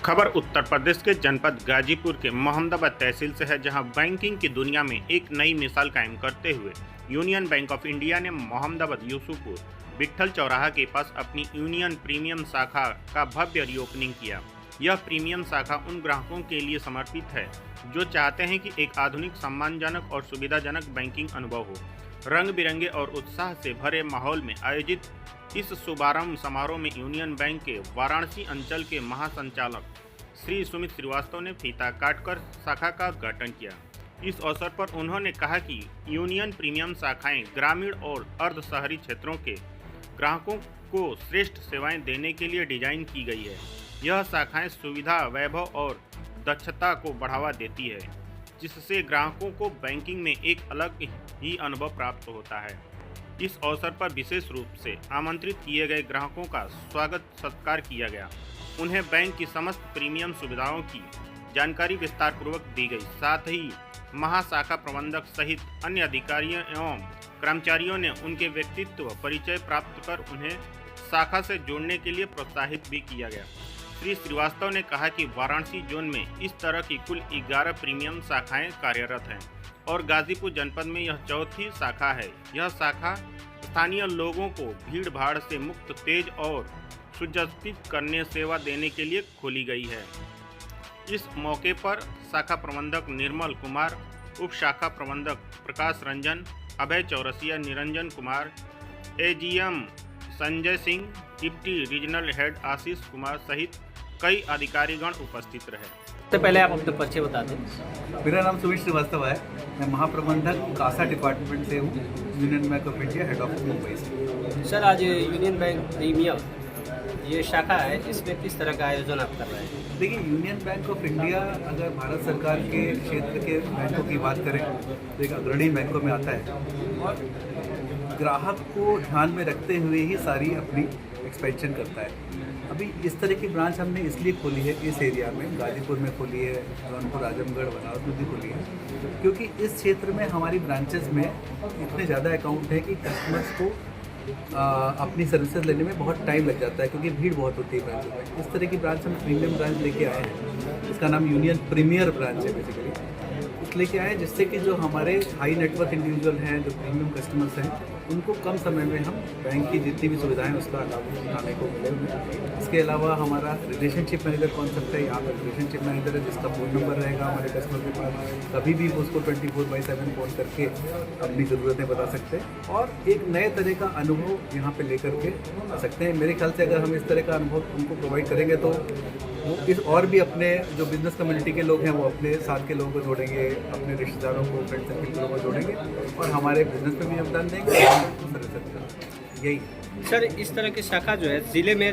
खबर उत्तर प्रदेश के जनपद गाजीपुर के मोहम्मदाबाद तहसील से है, जहां बैंकिंग की दुनिया में एक नई मिसाल कायम करते हुए यूनियन बैंक ऑफ इंडिया ने मोहम्मदाबाद यूसुफपुर विट्ठल चौराहा के पास अपनी यूनियन प्रीमियम शाखा का भव्य रीओपनिंग किया। यह प्रीमियम शाखा उन ग्राहकों के लिए समर्पित है जो चाहते हैं कि एक आधुनिक, सम्मानजनक और सुविधाजनक बैंकिंग अनुभव हो। रंग बिरंगे और उत्साह से भरे माहौल में आयोजित इस शुभारंभ समारोह में यूनियन बैंक के वाराणसी अंचल के महासंचालक श्री सुमित श्रीवास्तव ने फीता काटकर शाखा का उद्घाटन किया। इस अवसर पर उन्होंने कहा कि यूनियन प्रीमियम शाखाएं ग्रामीण और अर्ध शहरी क्षेत्रों के ग्राहकों को श्रेष्ठ सेवाएं देने के लिए डिजाइन की गई है। यह शाखाएं सुविधा, वैभव और दक्षता को बढ़ावा देती है, जिससे ग्राहकों को बैंकिंग में एक अलग ही अनुभव प्राप्त होता है। इस अवसर पर विशेष रूप से आमंत्रित किए गए ग्राहकों का स्वागत सत्कार किया गया। उन्हें बैंक की समस्त प्रीमियम सुविधाओं की जानकारी विस्तार पूर्वक दी गई। साथ ही महाशाखा प्रबंधक सहित अन्य अधिकारियों एवं कर्मचारियों ने उनके व्यक्तित्व परिचय प्राप्त कर उन्हें शाखा से जोड़ने के लिए प्रोत्साहित भी किया गया। श्री श्रीवास्तव ने कहा कि वाराणसी जोन में इस तरह की कुल 11 प्रीमियम शाखाएं कार्यरत हैं और गाजीपुर जनपद में यह चौथी शाखा है। यह शाखा स्थानीय लोगों को भीड़ भाड़ से मुक्त, तेज और सुव्यवस्थित करने सेवा देने के लिए खोली गई है। इस मौके पर शाखा प्रबंधक निर्मल कुमार, उप शाखा प्रबंधक Prakash Ranjan, Abhay Chaurasia, Niranjan Kumar, AGM Sanjay Singh, deputy regional head Ashish Kumar सहित कई अधिकारीगण उपस्थित रहे। सबसे पहले आप अपना परिचय बता दें। मेरा नाम सुमित श्रीवास्तव है। मैं महाप्रबंधक कासा डिपार्टमेंट से हूँ, union bank of India, head office Mumbai से। सर, आज यूनियन बैंक प्रीमियम ये शाखा है, इसमें किस तरह का आयोजन आप कर रहे हैं? देखिए, यूनियन बैंक ऑफ इंडिया अगर भारत सरकार के क्षेत्र के बैंकों की बात करें तो एक अग्रणी बैंकों में आता है और ग्राहक को ध्यान में रखते हुए ही सारी अपनी एक्सपेंशन करता है। अभी इस तरह की ब्रांच हमने इसलिए खोली है इस एरिया में, गाजीपुर में खोली है, जौनपुर, आजमगढ़, बनारस में भी खोली है, क्योंकि इस क्षेत्र में हमारी ब्रांचेस में इतने ज़्यादा अकाउंट है कि कस्टमर्स को अपनी सर्विसेज लेने में बहुत टाइम लग जाता है, क्योंकि भीड़ बहुत होती है ब्रांचों में। इस तरह की ब्रांच हम प्रीमियम ब्रांच लेके आए हैं, इसका नाम यूनियन प्रीमियर ब्रांच है बेसिकली। लेके आए जिससे कि जो हमारे हाई नेटवर्क इंडिविजुअल हैं, जो प्रीमियम कस्टमर्स हैं, उनको कम समय में हम बैंक की जितनी भी सुविधाएं उसका लाभ उठाने को मिले हुए। इसके अलावा हमारा रिलेशनशिप मैनेजर कॉन्सेप्ट है। यहाँ पर रिलेशनशिप मैनेजर है जिसका फ़ोन नंबर रहेगा हमारे कस्टमर के पास, कभी भी उसको 24/7 फ़ोन करके अपनी ज़रूरतें बता सकते हैं और एक नए तरह का अनुभव यहाँ पर लेकर के आ सकते हैं। मेरे ख्याल से अगर हम इस तरह का अनुभव उनको प्रोवाइड करेंगे तो वो इस और भी अपने जो बिजनेस कम्युनिटी के लोग हैं वो अपने साथ के लोगों को जोड़ेंगे, अपने रिश्तेदारों को, फ्रेंड सर्किल के लोगों को जोड़ेंगे और हमारे बिजनेस में भी योगदान देंगे। यही सर, इस तरह की शाखा जो है जिले में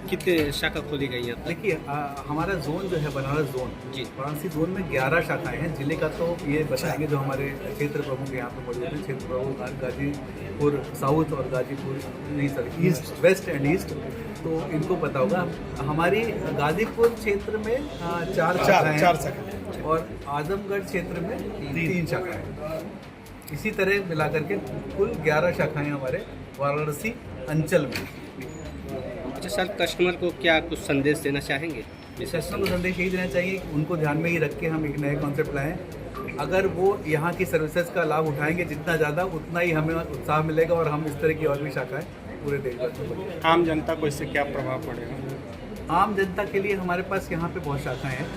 कितने शाखा खोली गई हैं? देखिए, हमारा जोन जो है बनारस जोन जी, वाराणसी जोन में 11 शाखाएं हैं। जिले का तो ये बताएंगे जो हमारे क्षेत्र प्रमुख यहाँ पे मौजूद हैं। क्षेत्र प्रमुख गाजीपुर साउथ और Ghazipur east, west and east, तो इनको पता होगा। हमारी गाजीपुर क्षेत्र में चार शाखाएं और आजमगढ़ क्षेत्र में 3 शाखाएं। इसी तरह मिलाकर के कुल 11 शाखाएं हमारे वाराणसी अंचल में। अच्छा सर, कस्टमर को क्या कुछ संदेश देना चाहेंगे? कस्टमर को संदेश यही देना चाहिए कि उनको ध्यान में ही रख के हम एक नए कॉन्सेप्ट लाएँ। अगर वो यहाँ की सर्विसेज का लाभ उठाएंगे जितना ज़्यादा, उतना ही हमें उत्साह मिलेगा और हम इस तरह की और भी शाखाएं पूरे देश भर में। आम जनता को इससे क्या प्रभाव पड़ेगा? आम जनता के लिए हमारे पास यहाँ पे बहुत शाखाएं हैं।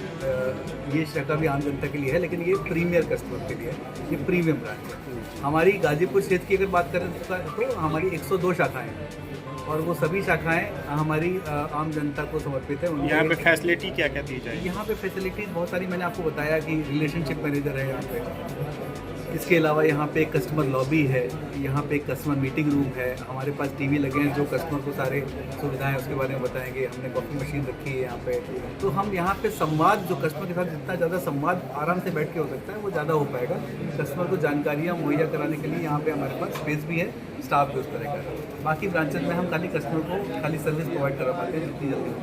ये शाखा भी आम जनता के लिए है, लेकिन ये प्रीमियर कस्टमर के लिए है, ये प्रीमियम ब्रांच है। हमारी गाजीपुर क्षेत्र की अगर बात करें तो हमारी 102 शाखाएं हैं और वो सभी शाखाएं हमारी आम जनता को समर्पित है। यहाँ पे फैसिलिटी क्या क्या दी जाएगी? यहाँ पे फैसिलिटीज़ बहुत सारी, मैंने आपको बताया कि रिलेशनशिप मैनेजर है यहाँ पे। इसके अलावा यहाँ पे एक कस्टमर लॉबी है, यहाँ पे एक कस्टमर मीटिंग रूम है। हमारे पास टीवी लगे हैं जो कस्टमर को सारे सुविधाएं उसके बारे में बताएंगे। हमने कॉफ़ी मशीन रखी है यहाँ पे, तो हम यहाँ पे संवाद, जो कस्टमर के साथ जितना ज़्यादा संवाद आराम से बैठ के हो सकता है वो ज़्यादा हो पाएगा। कस्टमर को जानकारियाँ मुहैया कराने के लिए यहाँ पे हमारे पास स्पेस भी है, स्टाफ भी उस तरह का है। बाकी ब्रांचेज में हम खाली कस्टमर को खाली सर्विस प्रोवाइड करा पाते हैं जितनी जल्दी हो।